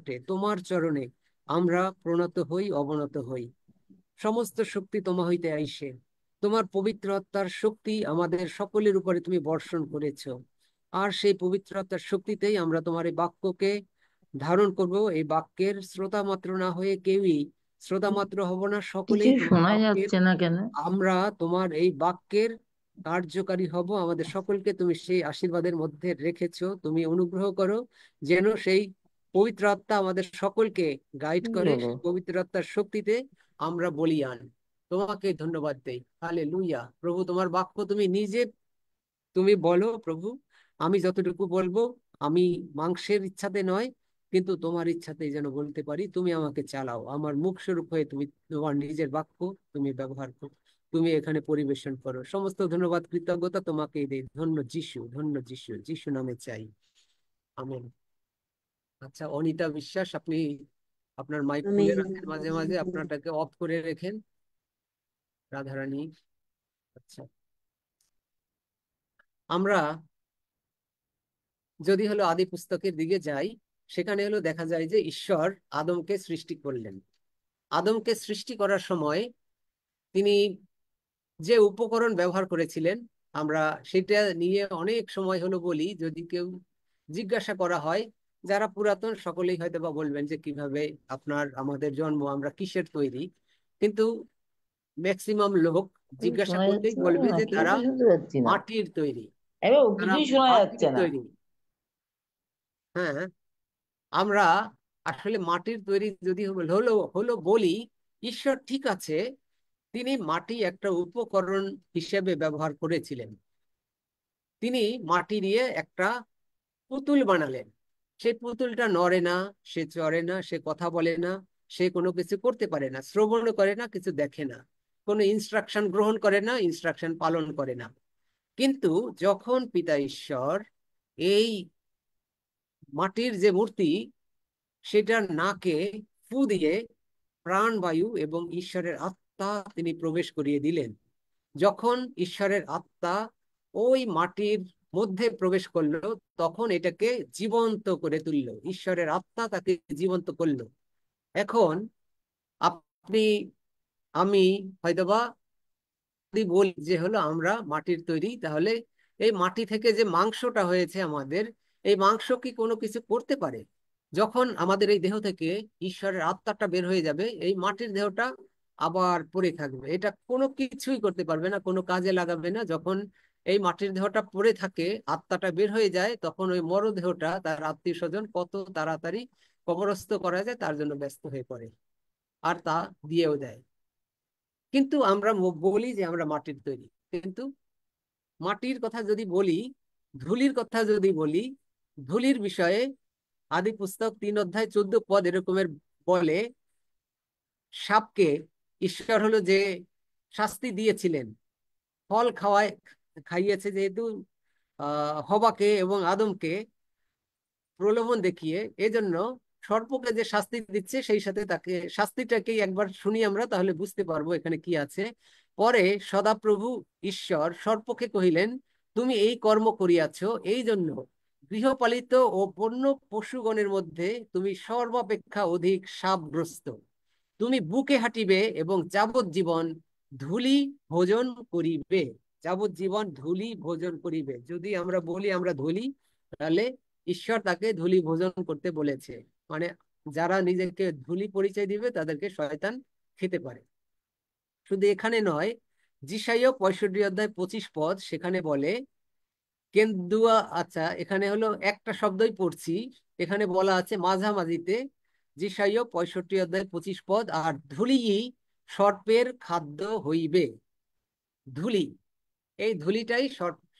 নিকটে তোমার চরণে আমরা প্রণত হই, অবনত হই। সমস্ত শক্তি তোমা হইতে আইসে, তোমার পবিত্র আত্মার শক্তি আমাদের সকলের উপরে তুমি বর্ষণ করেছ। আর সেই পবিত্র আত্মার শক্তিতেই আমরা তোমার এই বাক্যকে ধারণ করব। এই বাক্যের শ্রোতা মাত্র না হয়ে কেউই শ্রোতা মাত্র হব না, সকলেই কিছুই তোমার শোনা বাক্যের, যাচ্ছে না কেন? আমরা তোমার এই বাক্যের কার্যকারী হব। আমাদের সকলকে তুমি সেই আশীর্বাদের মধ্যে রেখেছো, তুমি অনুগ্রহ করো যেন সেই পবিত্র আত্মা আমাদের সকলকে গাইড কি করে। হলো? সেই পবিত্র আত্মার শক্তিতে আমরা বলীয়ান। তোমাকে ধন্যবাদ দেই। হালেলুয়া। প্রভু, তোমার বাক্য তুমি নিজে তুমি বলো প্রভু। আমি যতটুকু বলবো, আমি মাংসের ইচ্ছাতে নয়, কিন্তু তোমার ইচ্ছাতেই যেন বলতে পারি। তুমি আমাকে চালাও, আমার মুখ স্বরূপ হয়ে তুমি তোমার নিজের বাক্য তুমি ব্যবহার করো, তুমি এখানে পরিবেশন করো। সমস্ত ধন্যবাদ কৃতজ্ঞতা তোমাকেই দেই। ধন্য যিশু, ধন্য যিশু, যিশু নামে চাই। আমেন। আচ্ছা, অনিতা বিশ্বাস, আপনি আপনার মাইক খুলে আমেন। রাখেন, মাঝে মাঝে আপনারটাকে অফ করে রেখেন। রাধারানী। আচ্ছা, আমরা যদি হলো আদি পুস্তকের দিকে যাই, সেখানে হলো দেখা যায় যে ঈশ্বর আদমকে সৃষ্টি করলেন। আদমকে সৃষ্টি করার সময় তিনি যে উপকরণ ব্যবহার করেছিলেন, আমরা সেটা নিয়ে অনেক সময় হলো বলি। যদি কেউ জিজ্ঞাসা করা হয়, যারা পুরাতন সকলেই হয়তো বা বলবেন যে কিভাবে আপনার আমাদের জন্ম, আমরা কিসের তৈরি। কিন্তু ম্যাক্সিমাম লোক কিছু জিজ্ঞাসা শোনা করলেই যাচ্ছে না বলবে কেন? যে কিছু তারা তো শুনতে পাচ্ছি না। মাটির তৈরি। এবার তারা কিছুই শোনা মাটির যাচ্ছে না। তৈরি। হ্যাঁ, আমরা আসলে মাটির তৈরি যদি হলো হলো বলি, ঈশ্বর ঠিক আছে, তিনি মাটি একটা উপকরণ হিসেবে ব্যবহার করেছিলেন। তিনি মাটি দিয়ে একটা পুতুল বানালেন। সেই পুতুলটা নড়ে না, সে চড়ে না, সে কথা বলে না, সে কোনো কিছু করতে পারে না, শ্রবণ করে না, কিছু দেখে না, কোনো ইনস্ট্রাকশন গ্রহণ করে না, ইনস্ট্রাকশন পালন করে না। কিন্তু যখন পিতা ঈশ্বর এই মাটির যে মূর্তি, সেটার নাকে ফু দিয়ে প্রাণবায়ু এবং ঈশ্বরের আত্মা তিনি প্রবেশ করিয়ে দিলেন। যখন ঈশ্বরের আত্মা ওই মাটির মধ্যে প্রবেশ করলো, তখন এটাকে জীবন্ত করে তুললো। ঈশ্বরের আত্মা তাকে জীবন্ত করলো। এখন আপনি, আমি হয়তোবা যদি বলি যে হলো আমরা মাটির তৈরি, তাহলে এই মাটি থেকে যে মাংসটা হয়েছে আমাদের, এই মাংস কি কোনো কিছু করতে পারে? যখন আমাদের এই দেহ থেকে ঈশ্বরের আত্মাটা বের হয়ে যাবে, এই মাটির দেহটা আবার পড়ে থাকবে। এটা কোনো কিছুই করতে পারবে না, কোনো কাজে লাগাবে না। যখন এই মাটির দেহটা পড়ে থাকে, আত্মাটা বের হয়ে যায়, তখন ওই মরদেহটা তার আত্মীয় স্বজন কত তাড়াতাড়ি কবরস্থ করা যায় তার জন্য ব্যস্ত হয়ে পড়ে, আর তা দিয়েও দেয়। কিন্তু আমরা বলি যে আমরা মাটির তৈরি, কিন্তু মাটির কথা যদি বলি, ধুলির কথা যদি বলি, ধুলির বিষয়ে আদি পুস্তক 3 অধ্যায় 14 পদ এরকমের বলে, সাপকে ঈশ্বর হলো যে শাস্তি দিয়েছিলেন, ফল খাইয়েছে যেহেতু হবাকে এবং আদমকে প্রলোভন দেখিয়ে, এজন্য সর্পকে যে শাস্তি দিচ্ছে, সেই সাথে তাকে শাস্তিটাকেই একবার শুনি আমরা, তাহলে বুঝতে পারবো এখানে কি আছে। পরে সদাপ্রভু ঈশ্বর সর্পকে কহিলেন, তুমি এই কর্ম করিয়াছ, এই জন্য গৃহপালিত ও বন্য পশুগণের মধ্যে তুমি সর্বাপেক্ষা অধিক শাপগ্রস্ত। তুমি বুকে হাঁটিবে এবং যাবজ্জীবন ধূলি ভোজন করিবে। যাবজ্জীবন ধূলি ভোজন করিবে। যদি আমরা বলি আমরা ধূলি, তাহলে ঈশ্বর তাকে ধূলি ভোজন করতে বলেছে। মানে যারা নিজেকে ধূলি পরিচয় দিবে তাদেরকে শয়তান খেতে পারে। শুধু এখানে নয়, যিশাইয় 65 অধ্যায় 25 পদ, সেখানে বলে কেন্দুয়া। আচ্ছা, এখানে হলো একটা শব্দই পড়ছি, এখানে বলা আছে মাঝামাঝিতে, যিশাইয় 65 অধ্যায় 25 পদ, আর ধূলি সর্পের খাদ্য হইবে। ধূলি, এই ধূলিটাই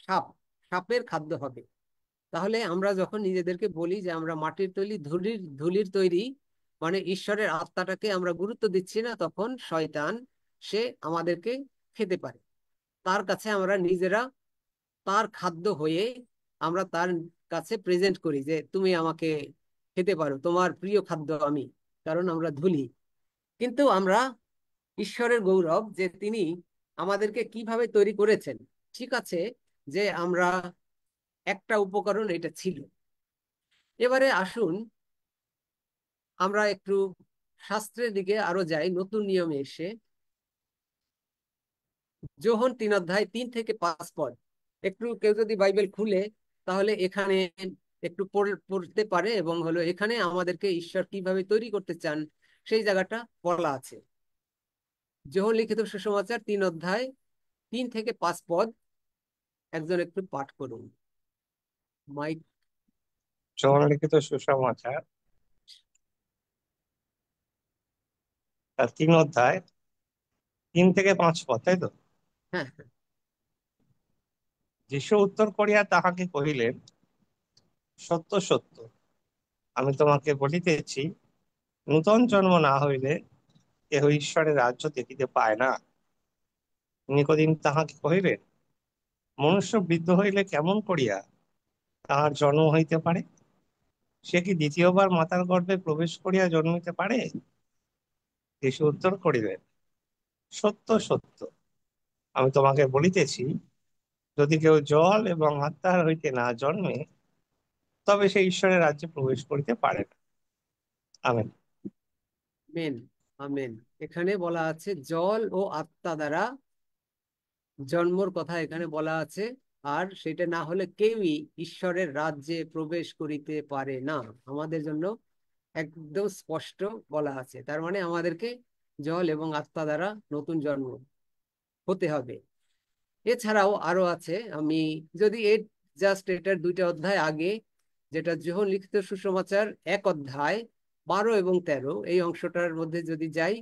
সাপ, সাপের খাদ্য হবে। তাহলে আমরা যখন নিজেদেরকে বলি যে আমরা মাটির তৈরি, ধুলির ধুলির তৈরি, মানে ঈশ্বরের আত্মাটাকে আমরা গুরুত্ব দিচ্ছি না, তখন শয়তান সে আমাদেরকে খেতে পারে। তার কাছে আমরা নিজেরা তার খাদ্য হয়ে আমরা তার কাছে প্রেজেন্ট করি যে তুমি আমাকে খেতে পারো, তোমার প্রিয় খাদ্য আমি, কারণ আমরা ধুলি। কিন্তু আমরা ঈশ্বরের গৌরব যে তিনি আমাদেরকে কিভাবে তৈরি করেছেন। ঠিক আছে, যে আমরা একটা উপকরণ এটা ছিল। এবারে আসুন, আমরা একটু শাস্ত্রের দিকে আরো যাই নতুন নিয়মে এসে। যোহন 3 অধ্যায় 3 থেকে 5 পদ। একটু কেউ যদি বাইবেল খুলে তাহলে এখানে একটু পড়তে পারে, এবং হলো এখানে আমাদেরকে ঈশ্বর কিভাবে তৈরি করতে চান সেই জায়গাটা বলা আছে। যোহন লিখিত সুসমাচার 3 অধ্যায় 3 থেকে 5 পদ। একজন একটু পাঠ করুন। মাইক। যোহন লিখিত সুসমাচার তার 3 অধ্যায় 3 থেকে 5 পদ, তাই তো? হ্যাঁ, হ্যাঁ। যীশু উত্তর করিয়া তাহাকে কহিলেন, সত্য সত্য আমি তোমাকে বলিতেছি, নূতন জন্ম না হইলে কেহ ঈশ্বরের রাজ্য দেখিতে পায় না। নিকোদিম তাহাকে কহিলেন, মনুষ্য বৃদ্ধ হইলে কেমন করিয়া তাহার জন্ম হইতে পারে? সে কি দ্বিতীয়বার মাতার গর্ভে প্রবেশ করিয়া জন্মিতে পারে? যীশু উত্তর করিলেন, সত্য সত্য আমি তোমাকে বলিতেছি, যদি কেউ জল এবং আত্মার হইতে না জন্মে, তবে সে ঈশ্বরের রাজ্যে প্রবেশ করিতে পারে না। আমেন। আমেন। আমেন। এখানে বলা আছে জল ও আত্মা দ্বারা জন্মর কথা এখানে বলা আছে। আর সেটা না হলে কেউই ঈশ্বরের রাজ্যে প্রবেশ করিতে পারে না, আমাদের জন্য একদম স্পষ্ট বলা আছে। তার মানে আমাদেরকে জল এবং আত্মা দ্বারা নতুন জন্ম হতে হবে। এছাড়াও আরো আছে, আমি যদি জাস্ট এটার 2টা অধ্যায় আগে, যেটা যোহন লিখিত সুসমাচার 1 অধ্যায় 12 এবং 13, এই অংশটার মধ্যে যদি যাই,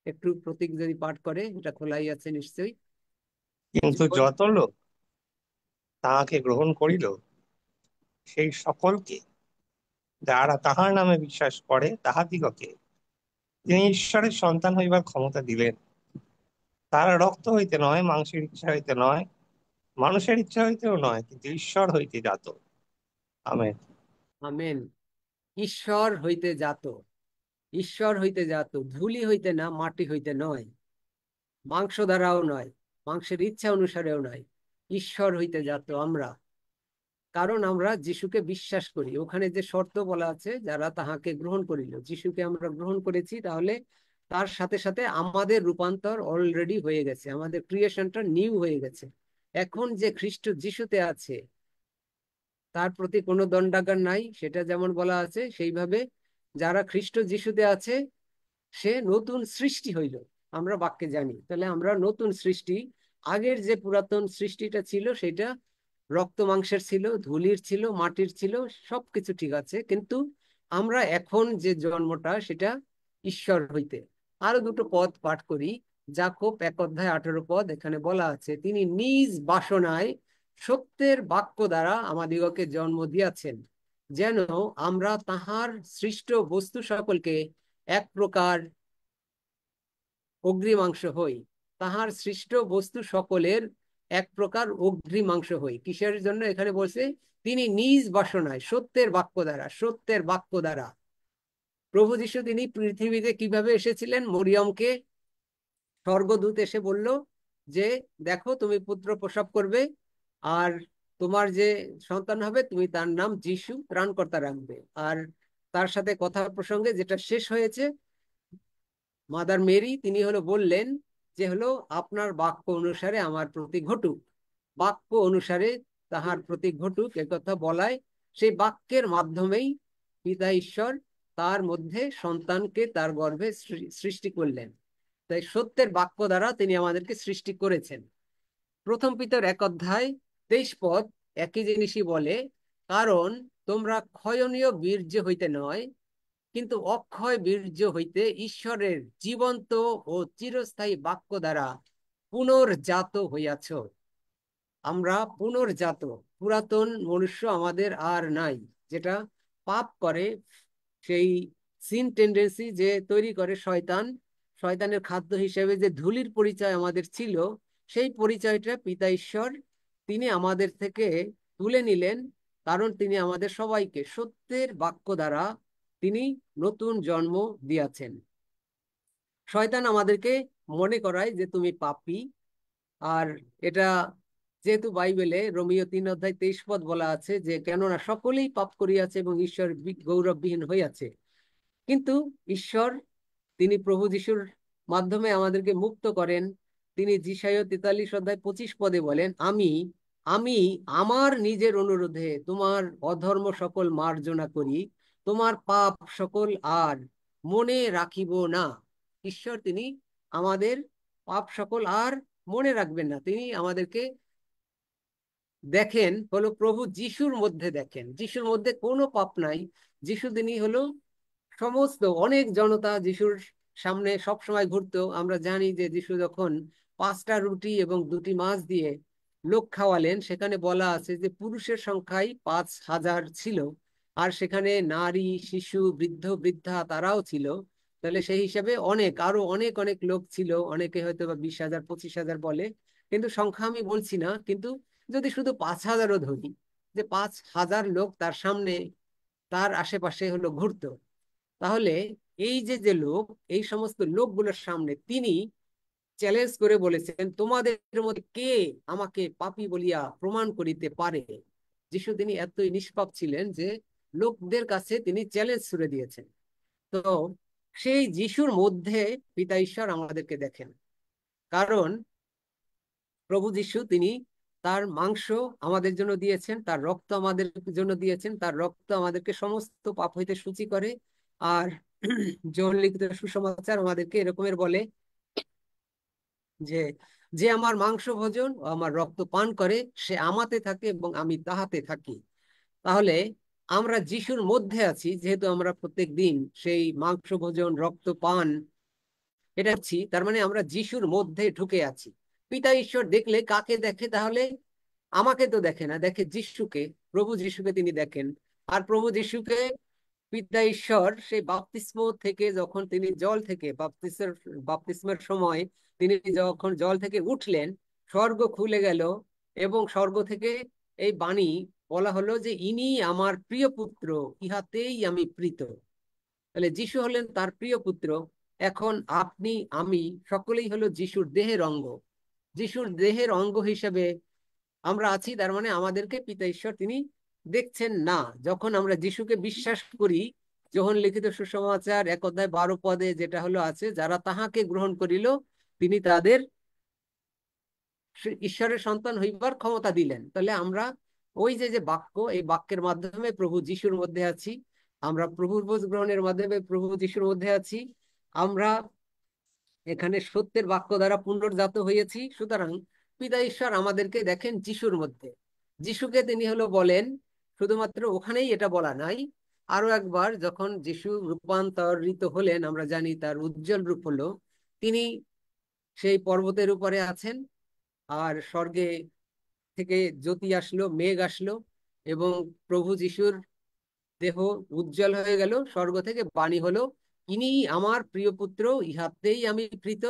একটু প্রতীক যদি পাঠ করে, এটা খোলাই আছে নিশ্চয়ই। কিন্তু যোহন। যত লোক তাহাকে গ্রহণ করিল, সেই সকলকে, যারা তাহার নামে বিশ্বাস করে, তাহাদিগকে তিনি ঈশ্বরের সন্তান হইবার ক্ষমতা দিলেন। তারা রক্ত হইতে নয়, মাংসের ইচ্ছা হইতে নয়, মানুষের ইচ্ছা হইতেও নয়, কিন্তু ঈশ্বর হইতে জাত। আমেন। আমেন। ঈশ্বর হইতে জাত। ঈশ্বর হইতে জাত, ধূলি হইতে না, মাটি হইতে নয়, মাংস দ্বারাও নয়, মাংসের ইচ্ছা অনুসারেও নয়, ঈশ্বর হইতে জাত আমরা। কারণ আমরা যিশুকে বিশ্বাস করি। ওখানে যে শর্ত বলা আছে, যারা তাহাকে গ্রহণ করিল, যিশুকে আমরা গ্রহণ করেছি, তাহলে তার সাথে সাথে আমাদের রূপান্তর অলরেডি হয়ে গেছে, আমাদের ক্রিয়েশনটা নিউ হয়ে গেছে। এখন যে খ্রিস্ট যিশুতে আছে, তার প্রতি কোনো দণ্ডাজ্ঞা নাই, সেটা যেমন বলা আছে সেইভাবে যারা খ্রিস্ট যিশুতে আছে সে নতুন সৃষ্টি হইল। আমরা বাক্যে জানি, তাহলে আমরা নতুন সৃষ্টি। আগের যে পুরাতন সৃষ্টিটা ছিল সেটা রক্ত মাংসের ছিল, ধুলির ছিল, মাটির ছিল, সবকিছু ঠিক আছে, কিন্তু আমরা এখন যে জন্মটা সেটা ঈশ্বর হইতে। আরো 2টো পদ পাঠ করি। যাকোব 1 অধ্যায় 18 পদ, এখানে বলা আছে, তিনি নিজ বাসনায় সত্যের বাক্য দ্বারা আমাদিগকে জন্ম দিয়াছেন, যেন আমরা তাহার সৃষ্ট বস্তু সকলকে এক প্রকার অগ্রিমাংশ হই। তাহার সৃষ্ট বস্তু সকলের এক প্রকার অগ্রিমাংশ হই। কিসের জন্য এখানে বলছে? তিনি নিজ বাসনায় সত্যের বাক্য দ্বারা, সত্যের বাক্য দ্বারা। প্রভু যীশু তিনি পৃথিবীতে কিভাবে এসেছিলেন? মরিয়মকে স্বর্গদূত এসে বলল যে, দেখো তুমি পুত্র প্রসব করবে, আর তোমার যে সন্তান হবে তুমি তার নাম যিশু, ত্রাণকর্তা রাখবে। আর তার সাথে কথা প্রসঙ্গে যেটা শেষ হয়েছে, মাদার মেরি তিনি হলো বললেন যে হলো, আপনার বাক্য অনুসারে আমার প্রতি ঘটুক। বাক্য অনুসারে তাহার প্রতি ঘটুক, একথা বলায় সেই বাক্যের মাধ্যমেই পিতা ঈশ্বর তার মধ্যে সন্তানকে তার গর্ভে সৃষ্টি করলেন। তাই সত্যের বাক্য দ্বারা তিনি আমাদেরকে সৃষ্টি করেছেন। প্রথম পিতর 1 অধ্যায় 23 পদ একই জিনিসই বলে, কারণ তোমরা ক্ষয়নীয় বীর্য হইতে নয়, কিন্তু অক্ষয় বীর্য হইতে ঈশ্বরের জীবন্ত ও চিরস্থায়ী বাক্য দ্বারা পুনর্জাত হইয়াছ। আমরা পুনর্জাত। পুরাতন মনুষ্য আমাদের আর নাই, যেটা পাপ করে, সেই সিন টেন্ডেন্সি যে তৈরি করে শয়তান, শয়তানের খাদ্য হিসেবে যে ধূলির পরিচয় আমাদের ছিল, সেই পরিচয়টা পিতা ঈশ্বর তিনি আমাদের থেকে তুলে নিলেন। কারণ তিনি আমাদের সবাইকে সত্যের বাক্য দ্বারা তিনি নতুন জন্ম দিয়াছেন। শয়তান আমাদেরকে মনে করায় যে তুমি পাপী। আর এটা যেহেতু বাইবেলে রোমিও 3 অধ্যায় 23 পদ বলা আছে যে, কেননা সকলেই পাপ করিয়াছে এবং ঈশ্বর গৌরববিহীন হইয়াছে। কিন্তু ঈশ্বর তিনি প্রভু যিশুর মাধ্যমে আমাদেরকে মুক্ত করেন। তিনি যিশায় 43 অধ্যায় 25 পদে বলেন, আমি আমি আমার নিজের অনুরোধে তোমার অধর্ম সকল মার্জনা করি, তোমার পাপ সকল আর মনে রাখিব না। ঈশ্বর তিনি আমাদের পাপ সকল আর মনে রাখবেন না। তিনি আমাদেরকে দেখেন হলো প্রভু যিশুর মধ্যে, দেখেন যিশুর মধ্যে কোনো পাপ নাই। যিশু তিনি হলো সমস্ত, অনেক জনতা যিশুর সামনে সব সময় ঘুরতো। আমরা জানি যে যিশু যখন 5টা রুটি এবং 2টি মাছ দিয়ে লোক খাওয়ালেন, সেখানে বলা আছে যে পুরুষের সংখ্যাই 5,000 ছিল, আর সেখানে নারী, শিশু, বৃদ্ধ, বৃদ্ধা তারাও ছিল। তাহলে সেই হিসাবে অনেক, আরো অনেক অনেক লোক ছিল। অনেকে হয়তো বা 20,000 25,000 বলে, কিন্তু সংখ্যা আমি বলছি না। কিন্তু যদি শুধু 5,000ও ধরি, যে 5,000 লোক তার সামনে, তার আশেপাশে হলো ঘুরতো, তাহলে এই যে যে লোক, এই সমস্ত লোকগুলোর সামনে তিনি চ্যালেঞ্জ করে বলেছেন, তোমাদের মধ্যে কে আমাকে পাপী বলিয়া প্রমাণ করিতে পারে? যিশু তিনি এতই নিষ্পাপ ছিলেন যে লোকদের কাছে তিনি চ্যালেঞ্জ ছুড়ে দিয়েছেন। তো সেই যিশুর মধ্যে পিতা ঈশ্বর আমাদেরকে দেখেন। কারণ প্রভু যিশু তিনি তার মাংস আমাদের জন্য দিয়েছেন, তার রক্ত আমাদের জন্য দিয়েছেন। তার রক্ত আমাদেরকে সমস্ত পাপ হইতে শুচি করে। আর যোহন লিখিত সুসমাচার আমাদেরকে এরকমের বলে যে, যে আমার মাংস ভোজন ও আমার রক্ত পান করে, সে আমাতে থাকে এবং আমি তাহাতে থাকি। তাহলে আমরা যিশুর মধ্যে আছি, যেহেতু আমরা প্রত্যেক দিন সেই মাংস ভোজন, রক্ত পান এটা আছি, তার মানে আমরা যিশুর মধ্যে ঢুকে আছি। পিতা ঈশ্বর দেখলে কাকে দেখে? তাহলে আমাকে তো দেখে না, দেখে যিশুকে, প্রভু যিশুকে তিনি দেখেন। আর প্রভু যিশুকে পিতা ঈশ্বর সেই বাপ্তিস্ম থেকে, যখন তিনি জল থেকে বাপ্তিস্মের সময় তিনি যখন জল থেকে উঠলেন, স্বর্গ খুলে গেল এবং স্বর্গ থেকে এই বাণী বলা হলো যে, ইনি আমার প্রিয় পুত্র, ইহাতেই আমি প্রীত। তাহলে যিশু হলেন তার প্রিয় পুত্র। এখন আপনি, আমি সকলেই হলো যিশুর দেহের অঙ্গ। যিশুর দেহের অঙ্গ হিসেবে আমরা আছি, তার মানে আমাদেরকে পিতা ঈশ্বর তিনি দেখছেন না। যখন আমরা যিশুকে বিশ্বাস করি, যোহন লিখিত সুসমাচার 1 অধ্যায় 12 পদে যেটা হলো আছে, যারা তাহাকে গ্রহণ করিল তিনি তাদের ঈশ্বরের সন্তান হইবার ক্ষমতা দিলেন। তাহলে আমরা ওই যে যে বাক্য, এই বাক্যের মাধ্যমে প্রভু যিশুর মধ্যে আছি। আমরা প্রভুর ভোজ গ্রহণের মাধ্যমে প্রভু যিশুর মধ্যে আছি। আমরা এখানে সত্যের বাক্য দ্বারা পুনর্জাত হয়েছি। সুতরাং পিতা ঈশ্বর আমাদেরকে দেখেন যিশুর মধ্যে। যিশুকে তিনি হলো বলেন, শুধুমাত্র ওখানেই এটা বলা নাই, আরো একবার যখন যিশু রূপান্তরিত হলেন, আমরা জানি তার উজ্জ্বল রূপ হলো, তিনি সেই পর্বতের উপরে আছেন, আর স্বর্গে থেকে জ্যোতি আসলো, মেঘ আসলো, এবং প্রভু যিশুর দেহ উজ্জ্বল হয়ে গেল। স্বর্গ থেকে বাণী হলো, ইনি আমার প্রিয় পুত্র, ইহাতেই আমি প্রীত,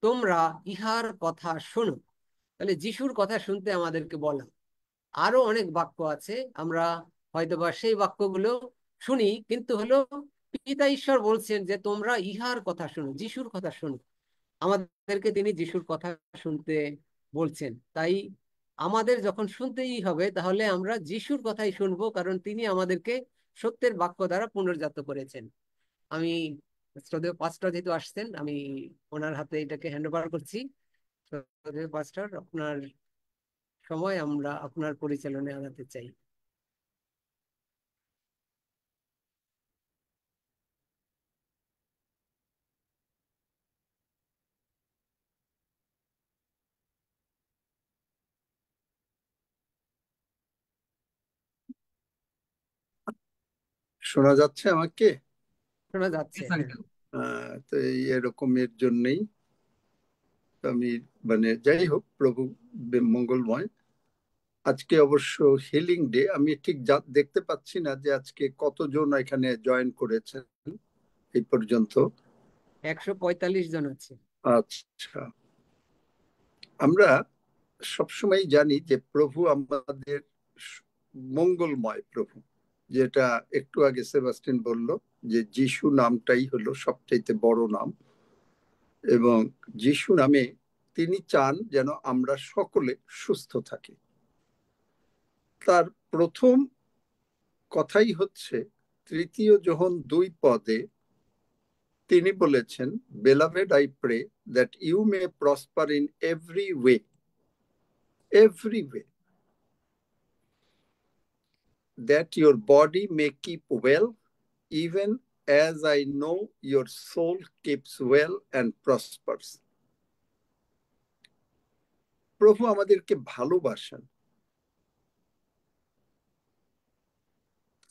তোমরা ইহার কথা শোনো। তাহলে যিশুর কথা শুনতে আমাদেরকে বলা। আরো অনেক বাক্য আছে, আমরা হয়তোবা সেই বাক্যগুলো শুনি, কিন্তু হলো পিতা ঈশ্বর বলছেন যে তোমরা ইহার কথা শোনো, যিশুর কথা শোনো। আমাদেরকে তিনি যিশুর কথা শুনতে বলছেন। তাই আমাদের যখন শুনতেই হবে, তাহলে আমরা যিশুর কথাই শুনবো, কারণ তিনি আমাদেরকে সত্যের বাক্য দ্বারা পুনর্জাত করেছেন। আমি শ্রদ্ধেয় পাস্টর যেহেতু আসছেন, আমি ওনার হাতে এটাকে হ্যান্ড ওভার করছি। শ্রদ্ধেয় পাস্টর, আপনার সময়, আমরা আপনার পরিচালনায় আনাতে চাই। শোনা যাচ্ছে আমাকে? শোনা যাচ্ছে, হ্যাঁ। তো এই এরকমের জন্যই আমি, মানে যাই হোক, প্রভু মঙ্গলময়। আজকে অবশ্য হিলিং ডে। আমি ঠিক দেখতে পাচ্ছি না যে আজকে কতজন এখানে জয়েন করেছেন এই পর্যন্ত। 145 জন আছে। আচ্ছা, আমরা সবসময় জানি যে প্রভু আমাদের মঙ্গলময় প্রভু, যেটা একটু আগে সেবাস্টিন বলল, যে যিশু নামটাই হলো সবচাইতে বড় নাম। এবং যিশু নামে তিনি চান যেন আমরা সকলে সুস্থ থাকি। তার প্রথম কথাই হচ্ছে 3 যোহন 2 পদে, তিনি বলেছেন, beloved, I pray that you may prosper in every way, that your body may keep well, even as I know your soul keeps well and prospers. প্রভু আমাদেরকে ভালোবাসেন।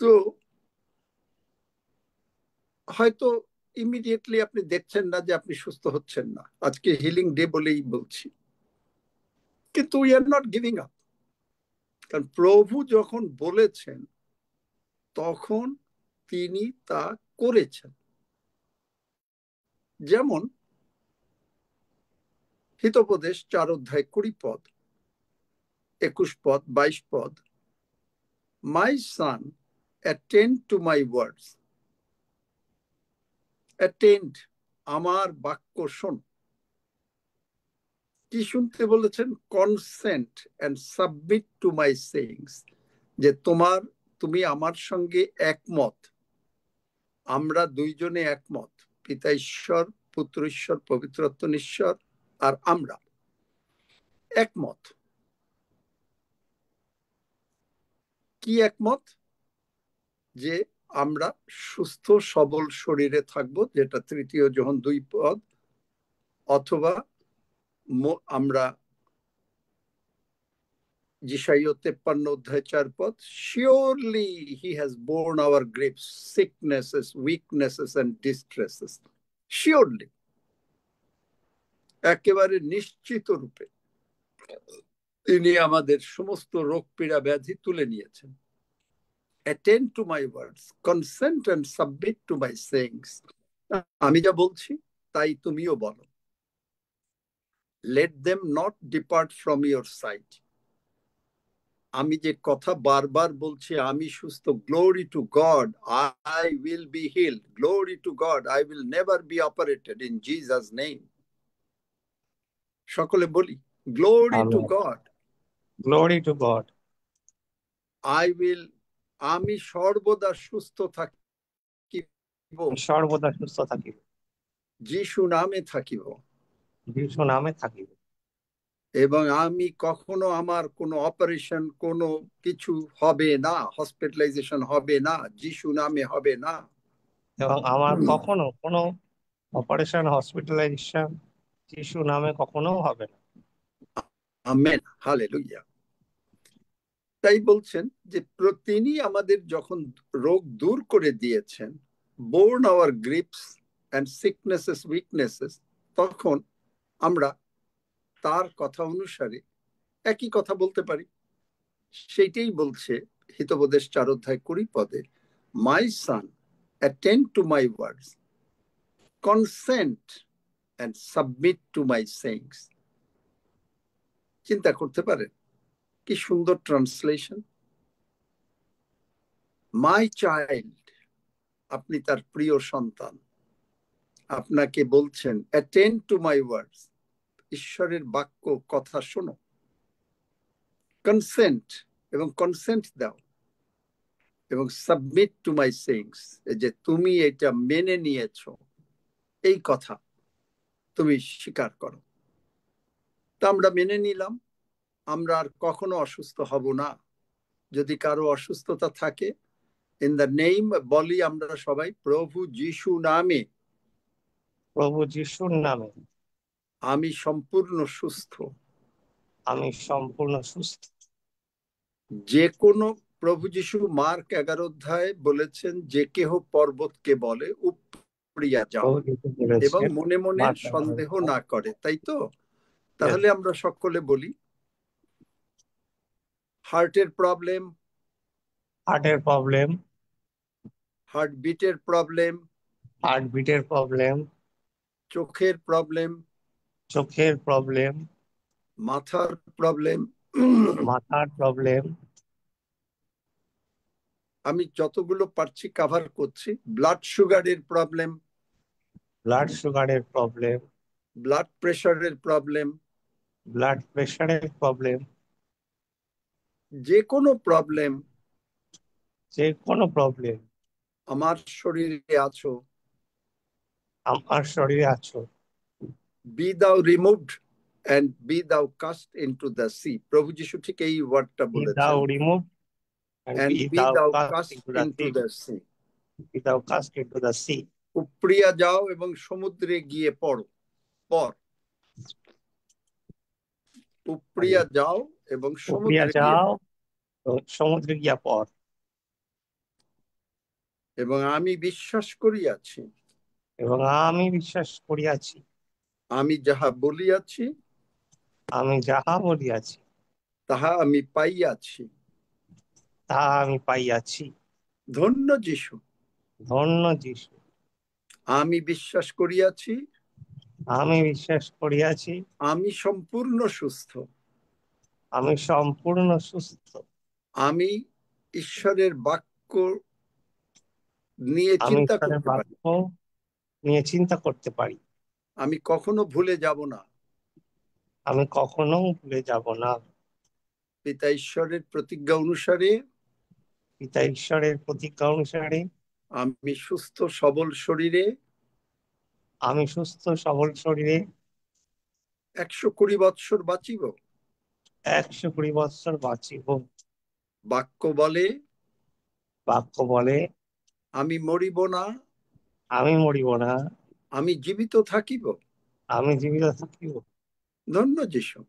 তো হয়তো ইমিডিয়েটলি আপনি দেখছেন না যে আপনি সুস্থ হচ্ছেন না, আজকে হিলিং ডে বলেই বলছি, কিন্তু we are not giving up. কারণ প্রভু যখন বলেছেন তখন তিনি তা করেছেন। যেমন হিতোপদেশ 4 অধ্যায় 20 পদ, 21 পদ, 22 পদ, my son attend to my words, attend আমার বাক্য শোন। কি শুনতে বলেছেন? Consent and submit to my sayings, যে তুমি আমার সঙ্গে একমত, আমরা দুইজনে একমত, পিতা ঈশ্বর, পুত্র ঈশ্বর, পবিত্রাত্ম ঈশ্বর, আর আমরা একমত। কি একমত? যে আমরা সুস্থ সবল শরীরে থাকবো, যেটা 3 যোহন 2 পদ, অথবা আমরা যিশাইয় 53 অধ্যায় 4 পদ, surely he has borne our griefs, sicknesses, weaknesses and distresses. Surely, একেবারে নিশ্চিত রূপে তিনি আমাদের সমস্ত রোগ পীড়া ব্যাধি তুলে নিয়েছেন। Attend to my words, consent and submit to my sayings. আমি যা বলছি তাই তুমিও বলো। Let them not depart from your sight. আমি যে কথা বারবার বলছি, আমি সুস্থ, glory two god, I will be held, glory two god, I will never be operated in Jesus name. সকলে বলি, glory two god, glory two god. আমি সর্বদা সুস্থ থাকিব, সর্বদা সুস্থ থাকিব, যিশু নামে থাকিব, যিশু নামে থাকিব। এবং আমি কখনো আমার কোনো অপারেশন, কোনো কিছু হবে না, হসপিটালাইজেশন হবে না, যিশু নামে হবে না। এবং আমার কখনো কোনো অপারেশন, হসপিটালাইজেশন যিশু নামে কখনো হবে না। Amen, hallelujah. তাই বলছেন যে তিনি আমাদের যখন রোগ দূর করে দিয়েছেন, borne our griefs and sicknesses, weaknesses, তখন আমরা তার কথা অনুসারে একই কথা বলতে পারি। সেইটাই বলছে হিতোপদেশ 4 অধ্যায় 20 পদে, my son attend to my words, consent and submit to my sayings. চিন্তা করতে পারেন কি সুন্দর ট্রান্সলেশন। মাই চাইল্ড, আপনি তার প্রিয় সন্তান, আপনাকে বলছেন অ্যাটেন্ড টু মাই ওয়ার্ডস, ঈশ্বরের বাক্য, কথা শোনো, কনসেন্ট, এবং কনসেন্ট দাও, এবং সাবমিট টু মাই সেইংস, যে তুমি এটা মেনে নিয়েছো, এই কথা তুমি স্বীকার করো। তা আমরা মেনে নিলাম, আমরা আর কখনো অসুস্থ হব না। যদি কারো অসুস্থতা থাকে, ইন দ্য নেম বলি আমরা সবাই, প্রভু যিশু নামে, প্রভু যিশুর নামে আমি সম্পূর্ণ সুস্থ, আমি সম্পূর্ণ সুস্থ। যে কোনো, প্রভু যিশু মার্ক 11 অধ্যায় বলেছেন, যে কেহ পর্বতকে বলে উপড়িয়া যাও, এবং মনে মনে সন্দেহ না করে, তাই তো? তাহলে আমরা সকলে বলি, হার্টের প্রবলেম, হার্টের প্রবলেম, হার্টবিটের প্রবলেম, হার্টবিটের প্রবলেম, চোখের প্রবলেম, চোখের প্রবলেম, মাথার প্রবলেম, মাথার প্রবলেম, আমি যতগুলো পারছি কভার করছি, ব্লাড সুগারের প্রবলেম, ব্লাড সুগারের প্রবলেম, ব্লাড প্রেশারের প্রবলেম, ব্লাড প্রেশারের প্রবলেম, যে কোনো প্রবলেম যে কোনো প্রবলেম আমার শরীরে আছো, আমার শরীরে আছো। be thou removed and be thou cast into the sea. প্রভু যিশু ঠিক এই ওয়ার্ডটা Be বলেছেন, thou removed and and be be thou thou cast cast into the into sea. the sea. Be thou cast into the sea. উপড়িয়া যাও এবং সমুদ্রে গিয়ে পড়ো, পর উপড়িয়া যাও এবং উপড়িয়া সমুদ্রে গিয়ে যাও পড়। সমুদ্রে গিয়া পর। এবং আমি বিশ্বাস করিয়াছি, এবং আমি বিশ্বাস করিয়াছি, আমি যাহা বলিয়াছি আমি যাহা বলিয়াছি তাহা আমি পাইয়াছি। তাহা আমি পাইয়াছি। ধন্য যিশু। ধন্য যিশু। আমি বিশ্বাস করিয়াছি, আমি বিশ্বাস করিয়াছি, আমি সম্পূর্ণ সুস্থ। আমি সম্পূর্ণ সুস্থ। আমি ঈশ্বরের বাক্য নিয়ে আমি চিন্তা ঈশ্বরের করতে পারি। বাক্য নিয়ে চিন্তা করতে পারি। আমি কখনো ভুলে যাব না। আমি কখনো ভুলে যাব না। পিতা ঈশ্বরের প্রতিজ্ঞা অনুসারে পিতা ঈশ্বরের প্রতিজ্ঞা অনুসারে আমি সুস্থ সবল শরীরে আমি সুস্থ সবল শরীরে 120 বৎসর বাঁচিব। 120 বৎসর বাঁচিব। বাক্য বলে, বাক্য বলে, আমি মরিব না, আমি মরিব না, আমি জীবিত থাকিব। আমি জীবিত থাকিব। ধন্য যিশু।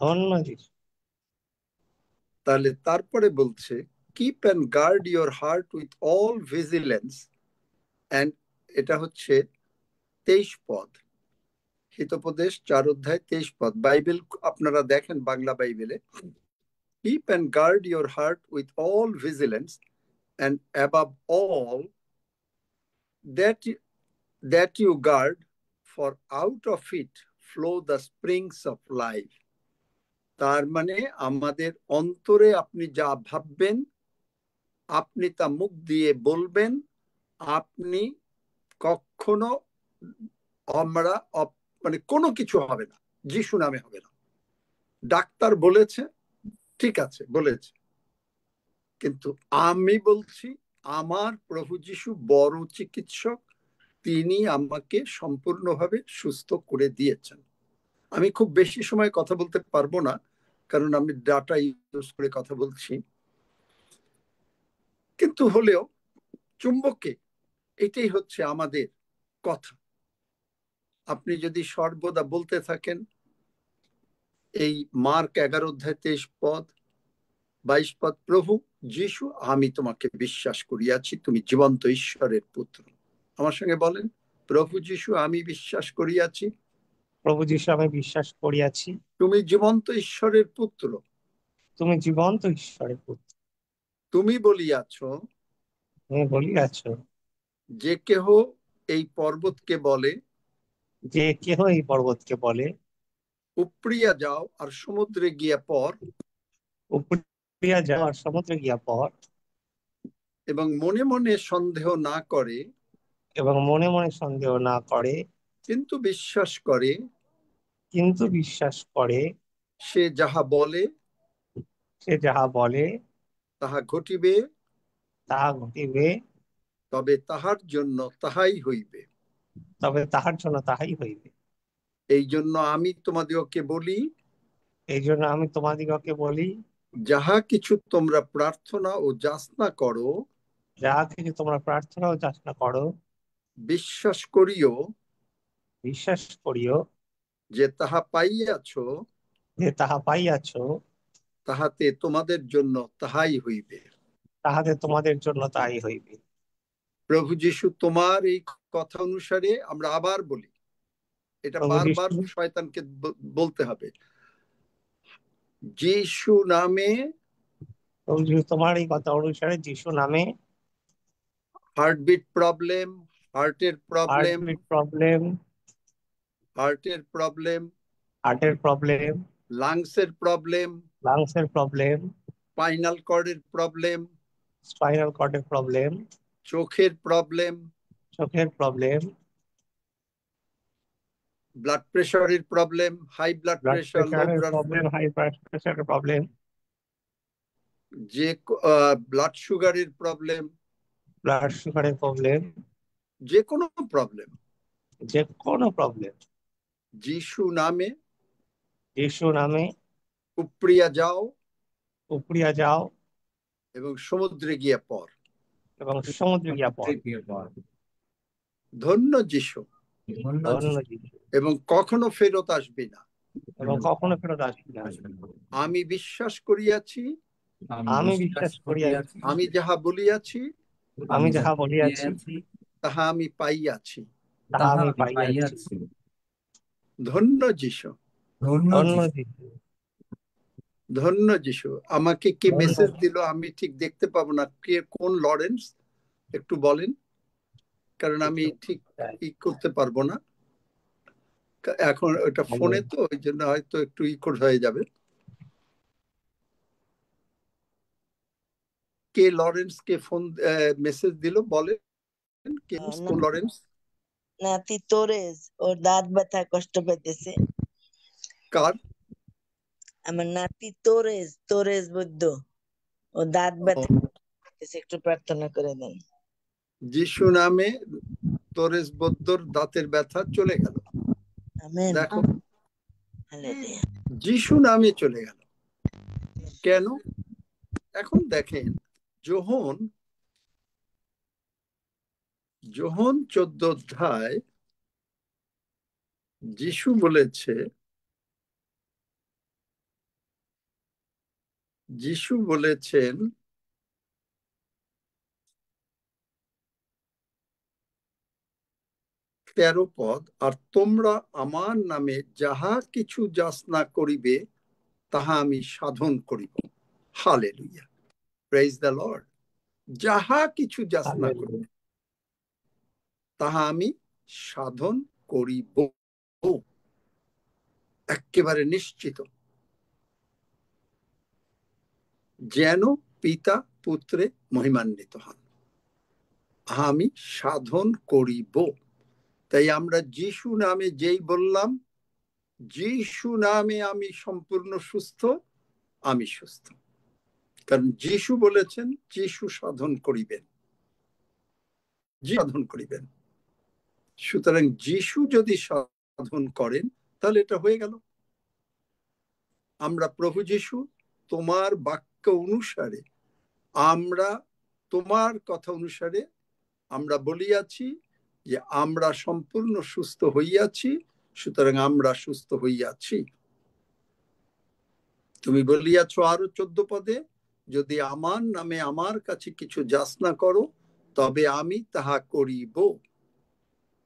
ধন্য যিশু। তাহলে তারপরে বলছে, keep and guard your heart with all vigilance, and এটা হচ্ছে 23 পদ, হিতোপদেশ 4 অধ্যায় 23 পদ। বাইবেল আপনারা দেখেন বাংলা বাইবেলে, keep and guard your heart with all vigilance, and above all that that you guard, for out of it flow the springs of life. তার মানে আমাদের অন্তরে আপনি যা ভাববেন, আপনি তা মুখ দিয়ে বলবেন, আপনি কখনো আমরা মানে কোনো কিছু হবে না, যিশু নামে হবে না। ডাক্তার বলেছে, ঠিক আছে বলেছে, কিন্তু আমি বলছি আমার প্রভু যিশু বড় চিকিৎসক, তিনি আমাকে সম্পূর্ণভাবে সুস্থ করে দিয়েছেন। আমি খুব বেশি সময় কথা বলতে পারবো না, কারণ আমি ডাটা ইউজ করে কথা বলছি, কিন্তু হলেও চুম্বকে এটাই হচ্ছে আমাদের কথা। আপনি যদি সর্বদা বলতে থাকেন এই মার্ক 11 অধ্যায় 23 পদ 22 পদ, প্রভু যিশু আমি তোমাকে বিশ্বাস করিয়াছি, তুমি জীবন্ত ঈশ্বরের পুত্র। আমার সঙ্গে বলেন, প্রভু যিশু আমি বিশ্বাস করিয়াছি, প্রভু যিশু আমি বিশ্বাস করিয়াছি, তুমি জীবন্ত ঈশ্বরের পুত্র। তুমি জীবন্ত ঈশ্বরের পুত্র। তুমি বলিয়াছ, তুমি বলিয়াছ, যে কেহ এই পর্বতকে বলে, যে কেহ এই পর্বতকে বলে, উপড়িয়া যাও আর সমুদ্রে গিয়া পর, উপড়িয়া যাও আর সমুদ্রে গিয়া পর, এবং মনে মনে সন্দেহ না করে, এবং মনে মনে সন্দেহ না করে, কিন্তু বিশ্বাস করে, কিন্তু বিশ্বাস করে, সে যাহা বলে সে যাহা বলে তাহা ঘটিবে, তাহা ঘটিবে, তবে তাহার জন্য তাহাই হইবে। তবে তাহার জন্য তাহাই হইবে। এই জন্য আমি তোমাদিগকে বলি, এই জন্য আমি তোমাদিগকে বলি, যাহা কিছু তোমরা প্রার্থনা ও যাচনা করো, যাহা কিছু তোমরা প্রার্থনা ও যাচনা করো, বিশ্বাস করিও বিশ্বাস করিও যে তাহা পাইয়াছ, যে তাহা পাইয়াছ, তাহাতে তোমাদের জন্য তাহাই হইবে। তাহাতে তোমাদের জন্য তাই হইবে। প্রভু যিশু তোমার এই কথা অনুসারে আমরা আবার বলি, এটা প্রভু বারবার যিশু, শয়তানকে বলতে হবে, যিশু নামে প্রভু যিশু তোমার এই কথা অনুসারে যিশু নামে হার্টবিট প্রবলেম, হার্টের প্রবলেম, হার্টবিট প্রবলেম, হার্টের প্রবলেম, হার্টের প্রবলেম, লাংসের প্রবলেম, লাংসের প্রবলেম, স্পাইনাল কর্ডের প্রবলেম, স্পাইনাল কর্ডের প্রবলেম, চোখের প্রবলেম, চোখের প্রবলেম, ব্লাড প্রেশারের problem, high blood blood pressure, low প্রেশারের ব্লাড, প্রবলেম, হাই প্রেশারের প্রবলেম, যে ব্লাড সুগারের প্রবলেম, ব্লাড সুগারের প্রবলেম, যে কোনো প্রবলেম, যে কোনো প্রবলেম যিশু নামে যিশু নামে উপড়িয়া যাও উপড়িয়া যাও এবং সমুদ্রে গিয়ে পর। এবং সমুদ্রে গিয়া পড়। ধন্য যিশু, ধন্য যিশু, এবং কখনো ফেরত আসবি না। এবং কখনো ফেরত আসবি না। আমি বিশ্বাস করিয়াছি, আমি বিশ্বাস করিয়াছি, আমি যাহা বলিয়াছি আমি যাহা বলিয়াছি তাহা আমি পাইয়াছি। তাহা আমি পাইয়াছি। ধন্য যিশু, ধন্য যিশু, ধন্য যিশু। আমাকে কি মেসেজ দিল আমি ঠিক দেখতে পাবো না, কে কোন লরেন্স একটু বলেন, কারণ আমি ঠিক ই করতে পারবো না এখন, ওটা ফোনে তো ওই জন্য হয়তো একটু হয়ে যাবে। কে লরেন্স কে ফোন মেসেজ দিল বলেন, কে কোন লরেন্স? নাতি তোরেজ, ওর দাঁত ব্যথা কষ্ট পেতেছে। কার? আমার নাতি তোরেজ, তোরেজ বৈদ্য, ও দাঁত ব্যথা পেতেছে, একটু প্রার্থনা করে দেন। যিশু নামে তোরেজ বৌদ্ধর দাঁতের ব্যথা চলে গেল। আমেন। দেখো, হালেলুয়া। যিশু নামে চলে গেল। কেন? এখন দেখেন, যোহন 14 অধ্যায় যিশু বলেছেন তেরো পদ, আর তোমরা আমার নামে যাহা কিছু যাচনা করিবে তাহা আমি সাধন করিব। Hallelujah, praise the lord. যাহা কিছু যাচনা করিবে তাহা আমি সাধন করিব, একেবারে নিশ্চিত, যেন পিতা পুত্রে মহিমান্বিত হন। আমি সাধন করিব। তাই আমরা যিশু নামে যেই বললাম, যিশু নামে আমি সম্পূর্ণ সুস্থ, আমি সুস্থ, কারণ যিশু বলেছেন যিশু সাধন করিবেন, সাধন করিবেন। সুতরাং যিশু যদি সাধন করেন তাহলে এটা হয়ে গেল। আমরা প্রভু যিশু তোমার বাক্য অনুসারে, আমরা তোমার কথা অনুসারে আমরা বলিয়াছি যে আমরা সম্পূর্ণ সুস্থ হইয়াছি, সুতরাং আমরা সুস্থ হইয়াছি। তুমি বলিয়াছ আরো 14 পদে, যদি আমার নামে আমার কাছে কিছু যাচনা করো তবে আমি তাহা করিব।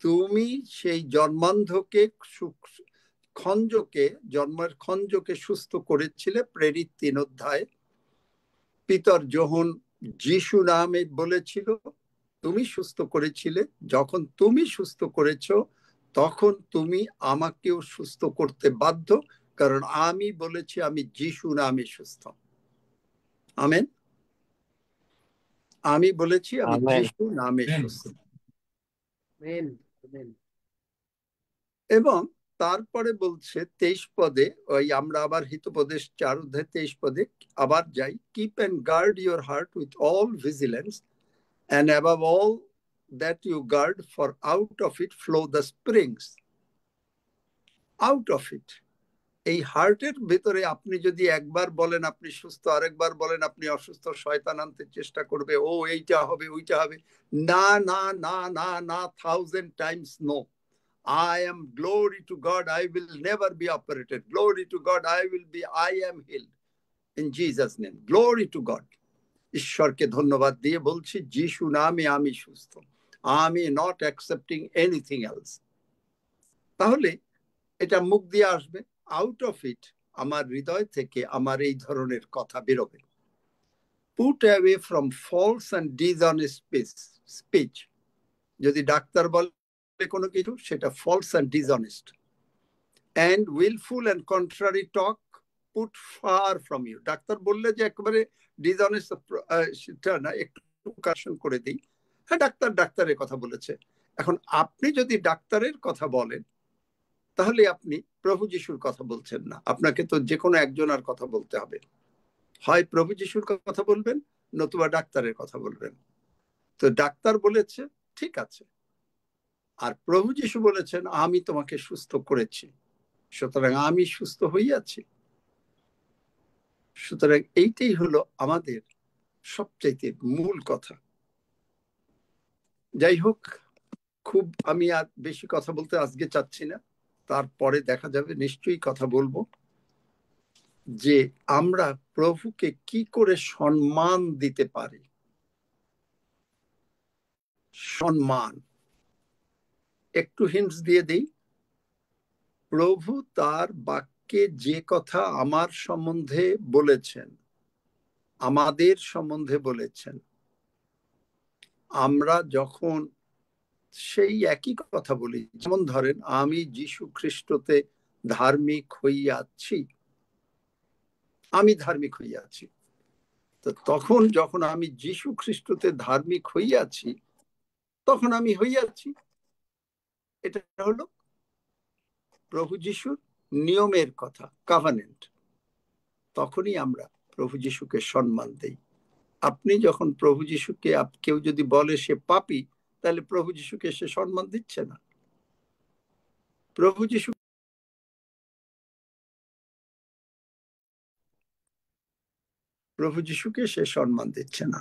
তুমি সেই জন্মান্ধকে জন্মের খঞ্জকে সুস্থ করেছিলে, প্রেরিত 3 অধ্যায়। পিতর যোহন যিশু নামে বলেছিল, তুমি সুস্থ করেছিলে, যখন তুমি সুস্থ করেছো তখন তুমি আমাকেও সুস্থ করতে বাধ্য, কারণ আমি বলেছি আমি যিশু নামে সুস্থ। আমেন। আমি বলেছি আমি যিশু নামে সুস্থ। এবং তারপরে বলছে 23 পদে, ওই আমরা আবার হিতোপদেশ 4 অধ্যায় 23 পদে আবার যাই, keep and guard your heart with all vigilance, and above all that you guard, for out of it flow the springs. Out of it, এই হার্টের ভেতরে আপনি যদি একবার বলেন আপনি সুস্থ, আরেকবার বলেন আপনি অসুস্থ, শয়তান আনতে চেষ্টা করবে, ও এইটা হবে ওইটা হবে। না না না না না, 1000 times no. I am, glory to God, I will never be operated. Glory to God, I am healed in Jesus name. Glory to God. ঈশ্বরকে ধন্যবাদ দিয়ে বলছি যিশু নামে আমি সুস্থ, আমি নট অ্যাকসেপ্টিং এনিথিং এলস। তাহলে এটা মুখ দিয়ে আসবে, আউট অফ ইট, আমার হৃদয় থেকে আমার এই ধরনের কথা বেরোবে। Put away from false and dishonest speech. যদি ডাক্তার বলে কোনো কিছু, সেটা false and dishonest. And wilful and contrary talk put far from you. Doctor বললে যে একেবারে ডিসঅনেস্ট, সেটা না, একটু কারেকশন করে দিই, হ্যাঁ ডাক্তারের কথা বলেছে। এখন আপনি যদি ডাক্তারের কথা বলেন তাহলে আপনি প্রভু যিশুর কথা বলছেন না, আপনাকে তো যে কোনো একজনের কথা বলতে হবে। হয় প্রভু যিশুর কথা বলবেন, নতুবা ডাক্তারের কথা বলবেন। তো ডাক্তার বলেছে, ঠিক আছে, আর প্রভু যীশু বলেছেন, আমি তোমাকে সুস্থ করেছি, সুতরাং আমি সুস্থ হইয়াছি। সুতরাং এইটাই হলো আমাদের সবচাইতে মূল কথা। যাই হোক, খুব আমি আর বেশি কথা বলতে আজকে চাচ্ছি না, তারপরে দেখা যাবে, নিশ্চয়ই কথা বলবো যে আমরা প্রভুকে কি করে সম্মান দিতে পারি। সম্মান একটু হিন্টস দিয়ে দিই। প্রভু তার বাক্যে যে কথা আমার সম্বন্ধে বলেছেন, আমাদের সম্বন্ধে বলেছেন, আমরা যখন সেই একই কথা বলি, যেমন ধরেন আমি যীশু খ্রিস্টতে ধার্মিক হইয়াছি, আমি ধার্মিক হইয়াছি, তো তখন যখন আমি যীশু খ্রিস্টতে ধার্মিক হইয়াছি, তখন আমি হইয়াছি। এটা হলো প্রভু যিশুর নিয়মের কথা, কাভানেন্ট। তখনই আমরা প্রভু যিশুকে সম্মান দেই। আপনি যখন প্রভু যিশুকে, কেউ যদি বলে সে পাপী, তাহলে প্রভু যিশুকে সে সম্মান দিচ্ছে না। প্রভু যিশু প্রভু যিশুকে সে সম্মান দিচ্ছে না।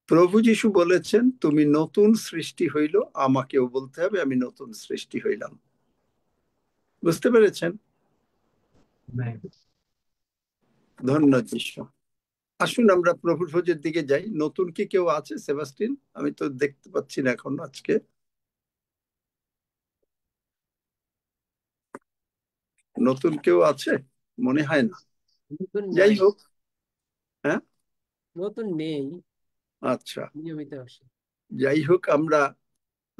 প্রভু যিশু বলেছেন, তুমি নতুন সৃষ্টি হইল, আমাকেও বলতে হবে আমি নতুন সৃষ্টি হইলাম। বুঝতে পেরেছেন? ধন্য যিশু। আসুন আমরা প্রভুর ভোজের দিকে যাই। নতুন কি কেউ আছে সেবাস্টিন? আমি তো দেখতে পাচ্ছি না এখন আজকে। নতুন কেউ আছে মনে হয় না। নতুন যাই নাই, হোক, হ্যাঁ, নতুন নেই, আচ্ছা, নিয়মিত আসে। যাই হোক, আমরা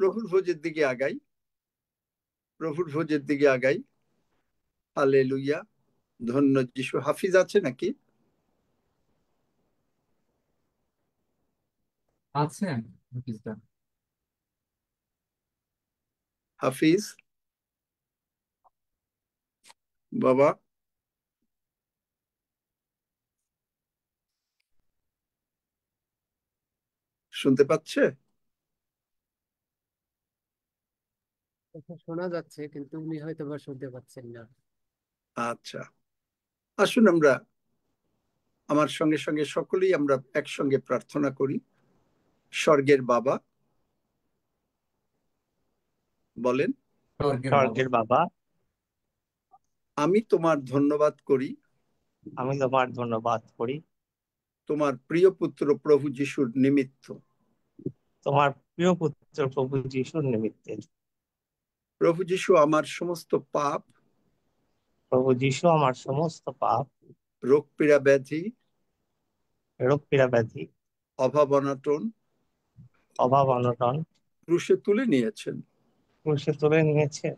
প্রভুর ভোজের দিকে আগাই, প্রভুর ভোজের দিকে আগাই। হালেলুয়া, ধন্য যিশু। হাফিজ আছে নাকি? আছে হাফিজদা। হাফিজ বাবা, শুনতে পাচ্ছে? কথা শোনা যাচ্ছে, কিন্তু উনি হয়তো বা শুনতে পাচ্ছেন না। আচ্ছা, আসুন আমরা আমার সঙ্গে সঙ্গে সকলেই আমরা একসঙ্গে প্রার্থনা করি। স্বর্গের বাবা, বলেন, স্বর্গের বাবা, আমি তোমার ধন্যবাদ করি আমি তোমার ধন্যবাদ করি তোমার প্রিয় পুত্র প্রভু যিশুর নিমিত্ত। তোমার প্রিয় পুত্র প্রভু যিশুর নিমিত্তে। প্রভু যিশু আমার সমস্ত পাপ, প্রভু যিশু আমার সমস্ত পাপ, রোগ পীড়া ব্যাধি, রোগ পীড়া ব্যাধি, অভাব অনটন অভাব অনটন ক্রুশে তুলে নিয়েছেন। ক্রুশে তুলে নিয়েছে।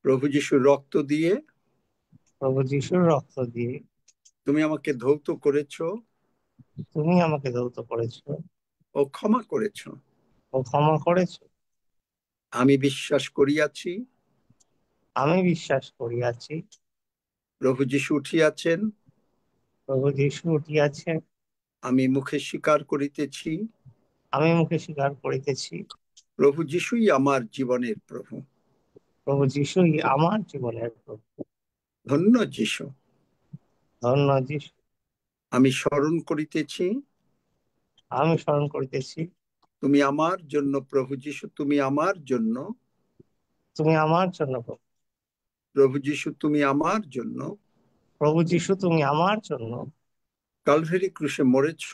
প্রভু যিশুর রক্ত দিয়ে প্রভু যিশুর রক্ত দিয়ে তুমি আমাকে ধৌত করেছো তুমি আমাকে ধৌত করেছো ও ক্ষমা করেছো। ও ক্ষমা করেছো। আমি বিশ্বাস করিয়াছি আমি বিশ্বাস করিয়াছি প্রভু যিশু উঠিয়াছেন, প্রভু যিশু উঠিয়াছে। আমি মুখে স্বীকার করিতেছি আমি মুখে স্বীকার করিতেছি প্রভু যিশুই আমার জীবনের প্রভু। প্রভু যিশুই আমার জীবনের প্রভু। ধন্য যিশু। ধন্য যিশু। আমি স্মরণ করিতেছি আমি স্মরণ করিতেছি তুমি আমার জন্য, প্রভু যিশু তুমি আমার জন্য, তুমি আমার জন্য প্রভু। প্রভু যিশু তুমি আমার জন্য প্রভু যিশু তুমি আমার জন্য কালভেরি ক্রুশে মরেছ।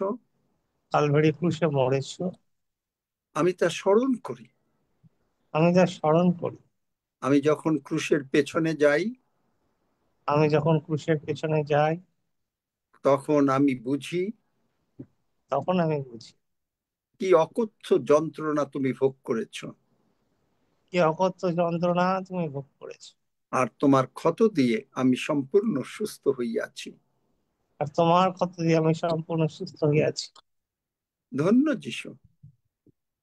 কালভারি ক্রুশে মরেছো। আমি তা স্মরণ করি। আমি তা স্মরণ করি। আমি যখন ক্রুশের পেছনে যাই, আমি যখন ক্রুশের পেছনে যাই, তখন আমি বুঝি তখন আমি বুঝি কি অকথ্য যন্ত্রণা তুমি ভোগ করেছ, কি অকথ্য যন্ত্রণা তুমি ভোগ করেছো। আর তোমার ক্ষত দিয়ে আমি সম্পূর্ণ সুস্থ হইয়াছি। আর তোমার ক্ষত দিয়ে আমি সম্পূর্ণ সুস্থ হইয়াছি। ধন্য যিশু।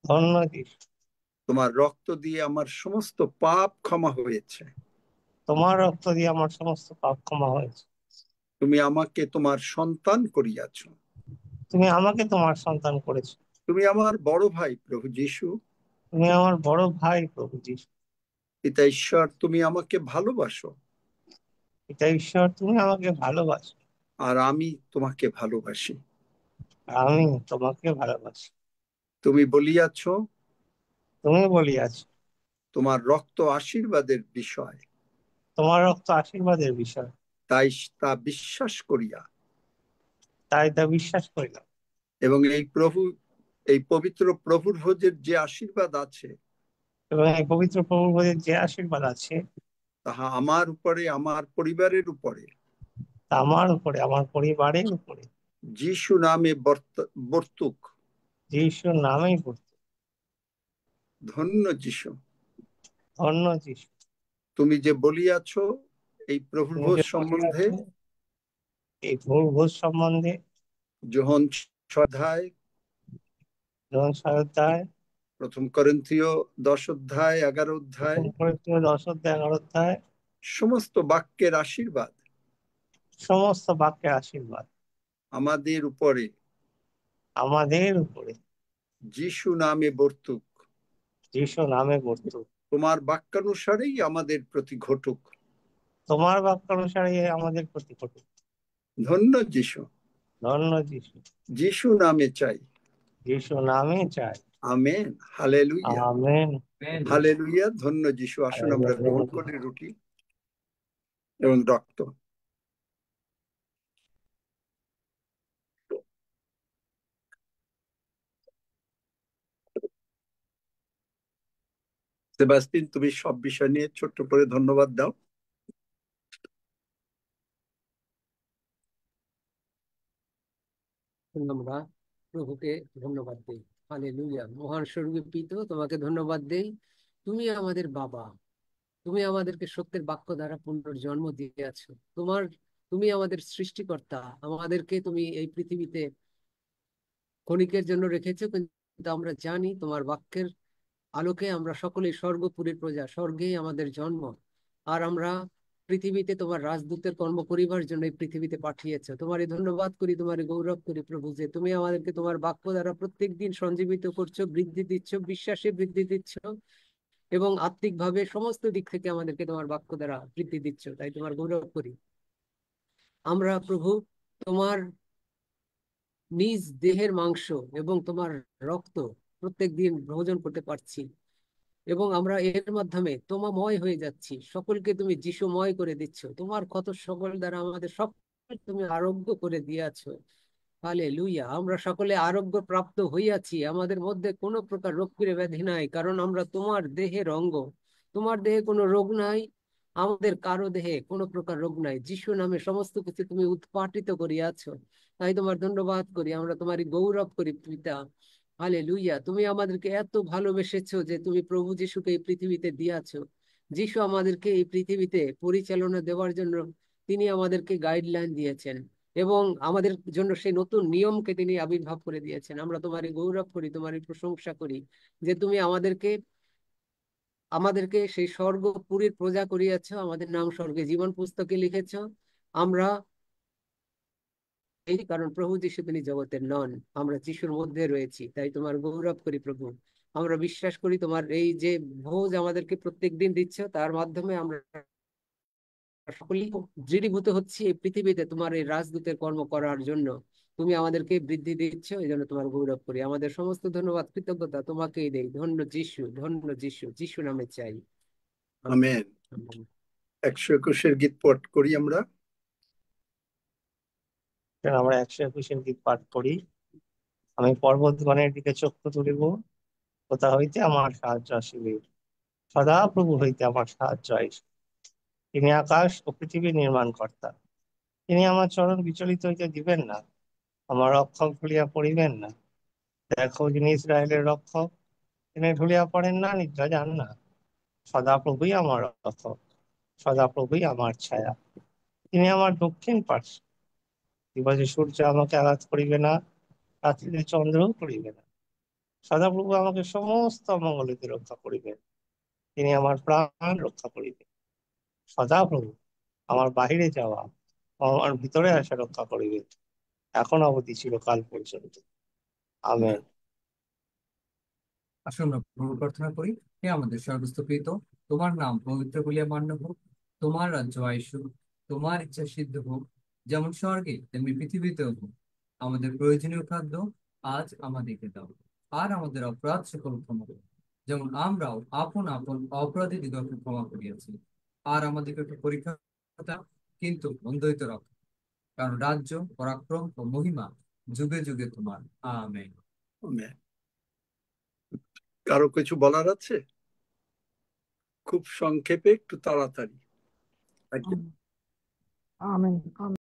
ধন্য যিশু। তোমার রক্ত দিয়ে আমার সমস্ত পাপ ক্ষমা হয়েছে। তোমার রক্ত দিয়ে আমার সমস্ত পাপ ক্ষমা হয়েছে। তুমি আমাকে তোমার সন্তান করিয়াছ। তুমি আমাকে তোমার সন্তান করেছো। তুমি আমার বড় ভাই প্রভু যিশু। তুমি আমার বড় ভাই প্রভু যীশু। পিতা ঈশ্বর, তুমি আমাকে ভালোবাসো পিতা ঈশ্বর, তুমি আমাকে ভালোবাসো, আর আমি তোমাকে ভালোবাসি। আর আমি তোমাকে ভালোবাসি। তুমি বলিয়াছ তুমি বলিয়াছ তোমার রক্ত আশীর্বাদের বিষয়, তোমার রক্ত আশীর্বাদের বিষয়, তাই তা বিশ্বাস করিয়া তাই তা বিশ্বাস করিলাম। এবং এই পবিত্র প্রভুর ভোজের যে আশীর্বাদ আছে, এবং এই পবিত্র প্রভুর প্রতি যে আশীর্বাদ আছে, তাহা আমার উপরে, আমার পরিবারের উপরে, তা আমার উপরে, আমার পরিবারের উপরে যিশু নামে বর্তুক। যিশুর নামেই পড়তো। ধন্য যিশু, ধন্য যিশু। তুমি যে বলিয়াছ এই প্রভুর তুমি ভোজ যে বলিয়াছ সম্বন্ধে, এই প্রভুর ভোজ সম্বন্ধে, যোহন 6 অধ্যায়, যখন সারদায় প্রথম করিন্থীয় 10 অধ্যায় 11 অধ্যায়, প্রথম করিন্থীয় 10 অধ্যায় 11 অধ্যায়, সমস্ত বাক্যের আশীর্বাদ সমস্ত বাক্যের আশীর্বাদ আমাদের উপরে আমাদের উপরে যিশু নামে বর্তুক। যিশু নামে পড়তো। তোমার বাক্যানুসারেই আমাদের প্রতি ঘটুক। তোমার বাক্য অনুসারে আমাদের প্রতি ঘটুক। ধন্য যিশু, ধন্য যিশু। যিশু নামে চাই। যিশু নামে চাই। আমেন। Hallelujah, amen. হালেলুয়া। ধন্য যিশু। আসুন আমরা গ্রহণ করি রুটি এবং রক্ত। সেবাস্টিন, তুমি সব বিষয় নিয়ে ছোট্ট করে ধন্যবাদ দাও। আমরা প্রভুকে ধন্যবাদ দেই। হালেলুয়া। মহান স্বর্গীয় পিতা, তোমাকে ধন্যবাদ দেই। তুমি আমাদের বাবা। তুমি আমাদেরকে সত্যের বাক্য দ্বারা পুনর্জন্ম দিয়েছো। তুমি আমাদের সৃষ্টিকর্তা। আমাদেরকে তুমি এই পৃথিবীতে ক্ষণিকের জন্য রেখেছো, কিন্তু আমরা জানি তোমার বাক্যের আলোকে আমরা সকলেই স্বর্গপুরীর প্রজা। স্বর্গেই আমাদের জন্ম। আর আমরা পৃথিবীতে তোমার রাজদূতের কর্ম করিবার জন্য এই পৃথিবীতে পাঠিয়েছো। তোমারই ধন্যবাদ করি, তোমারই গৌরব করি প্রভু, যে তুমি আমাদেরকে তোমার বাক্য দ্বারা প্রত্যেক দিন সঞ্জীবিত করছো, বৃদ্ধি দিচ্ছ, বিশ্বাসে বৃদ্ধি দিচ্ছ, এবং আত্মিকভাবে সমস্ত দিক থেকে আমাদেরকে তোমার বাক্য দ্বারা বৃদ্ধি দিচ্ছ। তাই তোমার গৌরব করি। আমরা প্রভু তোমার নিজ দেহের মাংস এবং তোমার রক্ত প্রত্যেক দিন ভোজন করতে পারছি, এবং আমরা এর মাধ্যমে তোমাময় হয়ে যাচ্ছি। সকলকে তুমি যিশুময় করে দিচ্ছ। তোমার ক্ষত সকল দ্বারা আমাদের সকল তুমি আরোগ্য করে দিয়াছো। হালেলুয়া। আমরা সকলে আরোগ্য প্রাপ্ত হইয়াছি। আমাদের মধ্যে কোনো প্রকার রোগ পীড়া ব্যাধি নাই, কারণ আমরা তোমার দেহের অঙ্গ। তোমার দেহে কোনো রোগ নাই, আমাদের কারো দেহে কোনো প্রকার রোগ নাই। যিশু নামে সমস্ত কিছু তুমি উৎপাটিত করিয়াছো। তাই তোমার ধন্যবাদ করি, আমরা তোমারই গৌরব করি পিতা। হালেলুয়া। তুমি আমাদেরকে এত ভালোবেসেছো যে তুমি প্রভু যিশুকে এই পৃথিবীতে দিয়াছো। যিশু আমাদেরকে এই পৃথিবীতে পরিচালনা দেওয়ার জন্য তিনি আমাদেরকে গাইডলাইন দিয়েছেন, এবং আমাদের জন্য সেই নতুন নিয়মকে তিনি আবির্ভাব করে দিয়েছেন। আমরা তোমারই গৌরব করি, তোমারই প্রশংসা করি, যে তুমি আমাদেরকে আমাদেরকে সেই স্বর্গপুরীর প্রজা করিয়াছ। আমাদের নাম স্বর্গে জীবন পুস্তকে লিখেছ। আমরা এই কারণ প্রভু যিশু তিনি জগতের নন, আমরা যিশুর মধ্যে রয়েছি। তাই তোমার গৌরব করি প্রভু। আমরা বিশ্বাস করি তোমার এই যে ভোজ আমাদেরকে প্রত্যেক দিন দিচ্ছ, তার মাধ্যমে আমরা সকলেই দৃঢ়ীভূত হচ্ছি এই পৃথিবীতে তোমার এই রাজদূতের কর্ম করার জন্য। তুমি আমাদেরকে বৃদ্ধি দিচ্ছ, এই জন্য তোমার গৌরব করি। আমাদের সমস্ত ধন্যবাদ কৃতজ্ঞতা তোমাকেই দেই। ধন্য যিশু, ধন্য যিশু, যিশু নামে চাই। আমেন। 121 গীত পাঠ করি আমরা। আমরা 121 গীত পাঠ করি। আমি পর্বতগণের দিকে চক্ষু তুলিব, কোথা হইতে আমার সাহায্য আসিবে। সদা প্রভু হইতে আমার সাহায্য আইসে। তিনি আকাশ ও পৃথিবী নির্মাণ কর্তা। তিনি আমার চরণ বিচলিত হইতে দিবেন না, আমার রক্ষক ভুলিয়া পড়িবেন না। দেখো, যিনি ইসরায়েলের রক্ষক, তিনি ঢুলিয়া পড়েন না, নিদ্রা যান না। সদা প্রভুই আমার রক্ষক, সদা প্রভুই আমার ছায়া। তিনি আমার দক্ষিণ পার্শ্ব। দিবসে সূর্য আমাকে আঘাত করিবে না, রাত্রিতে চন্দ্রও করিবে না। সদাপ্রভু আমাকে সমস্ত অমঙ্গল হইতে রক্ষা করিবেন। তিনি আমার প্রাণ রক্ষা করিবেন। সদাপ্রভু আমার বাহিরে যাওয়া, আমার ভিতরে আসা রক্ষা করিবেন, এখন অবধি চিরকাল পর্যন্ত। আমেন। আসুন আমরা প্রভু প্রার্থনা করি। হে আমাদের স্বর্গস্থ পিতা, তোমার নাম পবিত্র বলিয়া মান্য হোক, তোমার রাজ্য আইসুক, তোমার ইচ্ছা সিদ্ধ হোক, যেমন স্বর্গে তেমনি পৃথিবীতেও হোক। আমাদের প্রয়োজনীয় খাদ্য আজ আমাদেরকে দাও, আর আমাদের অপরাধ সকল ক্ষমা করো, যেমন আমরাও আপন আপন অপরাধীদিগকে ক্ষমা করিয়াছি। আর আমাদেরকে একটু পরীক্ষা দাও, কিন্তু মন্দ হইতে রক্ষা, কারণ রাজ্য, পরাক্রম ও মহিমা যুগে যুগে তোমার। আমেন। আমেন। কারো কিছু বলার আছে? খুব সংক্ষেপে, একটু তাড়াতাড়ি। আমেন। আমেন।